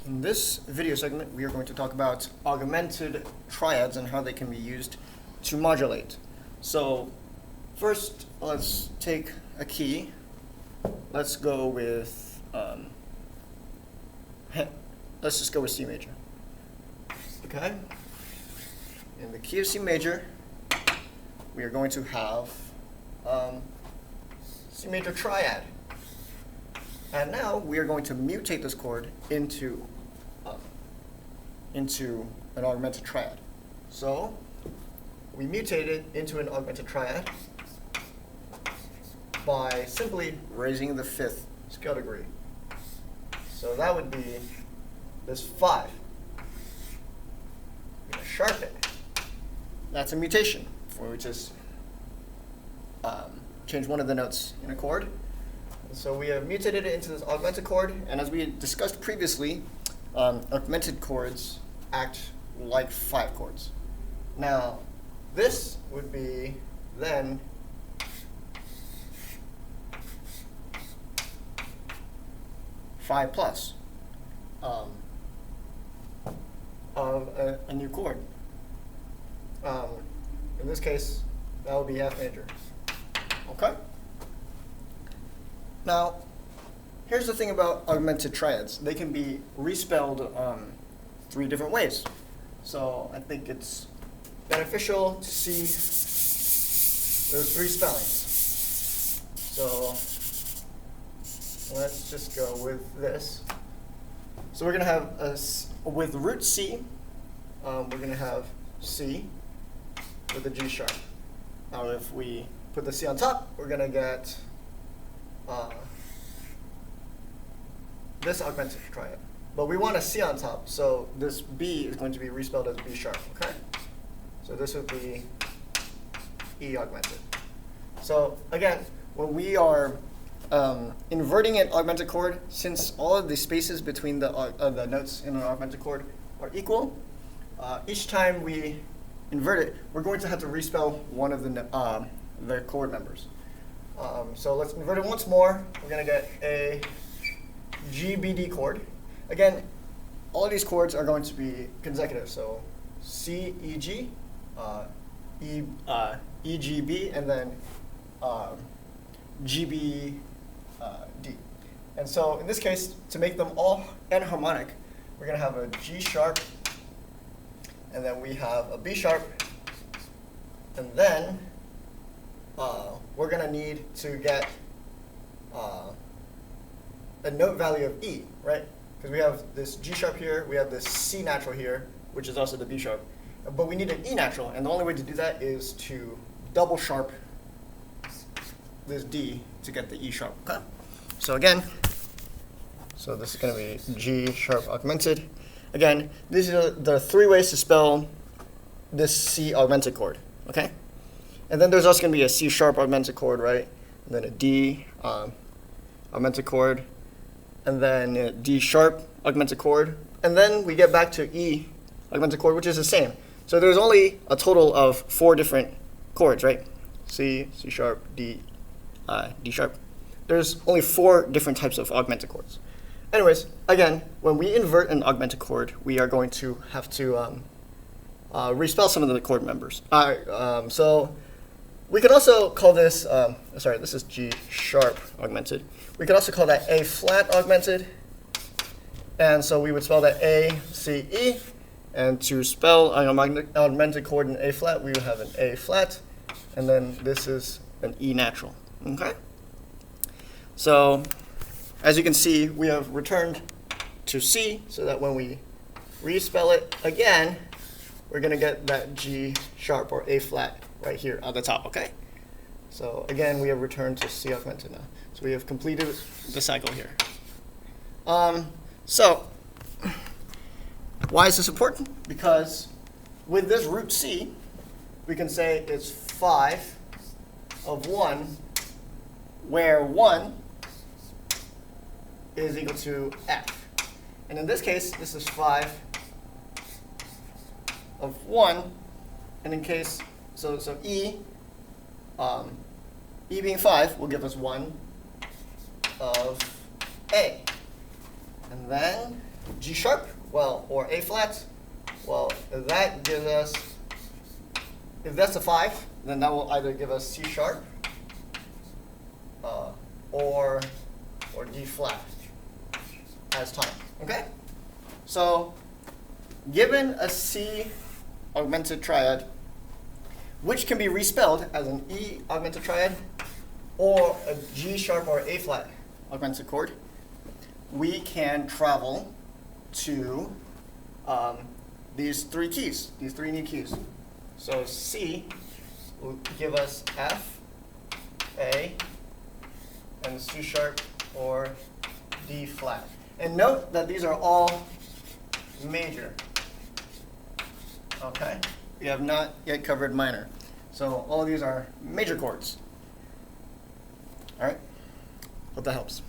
In this video segment, we are going to talk about augmented triads and how they can be used to modulate. So first, let's take a key. Let's go with, let's just go with C major. Okay? In the key of C major, we are going to have C major triad. And now we are going to mutate this chord into an augmented triad. So we mutate it into an augmented triad by simply raising the fifth scale degree. So that would be this 5. We're going to sharpen it. That's a mutation, where we just change one of the notes in a chord. So we have mutated it into this augmented chord, and as we discussed previously, augmented chords act like 5 chords. Now, this would be then five plus of a new chord. In this case, that would be F major. Okay? Now, here's the thing about augmented triads. They can be respelled 3 different ways. So I think it's beneficial to see those 3 spellings. So let's just go with this. So we're going to have, with root C, we're going to have C with a G sharp. Now if we put the C on top, we're going to get this augmented triad. But we want a C on top, so this B is going to be respelled as B sharp, okay? So this would be E augmented. So again, when we are inverting an augmented chord, since all of the spaces between the notes in an augmented chord are equal, each time we invert it, we're going to have to respell one of the chord members. So let's invert it once more. We're going to get a GBD chord. Again, all of these chords are going to be consecutive. So C, E, G, E, G, B, and then G, B, D. And so in this case, to make them all enharmonic, we're going to have a G sharp, and then we have a B sharp, and then we're going to need to get a note value of E, right? Because we have this G sharp here, we have this C natural here, which is also the B sharp. But we need an E natural, and the only way to do that is to double sharp this D to get the E sharp. Okay? So again, so this is going to be G sharp augmented. Again, these are the 3 ways to spell this C augmented chord. Okay? And then there's also going to be a C sharp augmented chord, right? And then a D augmented chord, and then a D sharp augmented chord, and then we get back to E augmented chord, which is the same. So there's only a total of 4 different chords, right? C, C sharp, D, D sharp. There's only 4 different types of augmented chords. Anyways, again, when we invert an augmented chord, we are going to have to respell some of the chord members. So we could also call this, sorry, this is G sharp augmented. We could also call that A flat augmented. And so we would spell that A, C, E. And to spell an augmented chord in A flat, we would have an A flat. And then this is an E natural. Okay? So as you can see, we have returned to C, so that when we respell it again, we're going to get that G sharp or A flat right here at the top, okay? So again, we have returned to C augmented now. So we have completed the cycle here. So why is this important? Because with this root C, we can say it's 5 of 1, where 1 is equal to F. And in this case, this is 5 of 1, and in case, so E, E being 5 will give us 1 of A. And then G sharp, well, or A flat, well, that gives us, if that's a 5, then that will either give us C sharp or D flat as time, okay? So given a C augmented triad, which can be respelled as an E augmented triad or a G sharp or A flat augmented chord, we can travel to these three keys, these three new keys. So C will give us F, A, and C sharp or D flat. And note that these are all major. Okay? We have not yet covered minor. So all of these are major chords. All right? Hope that helps.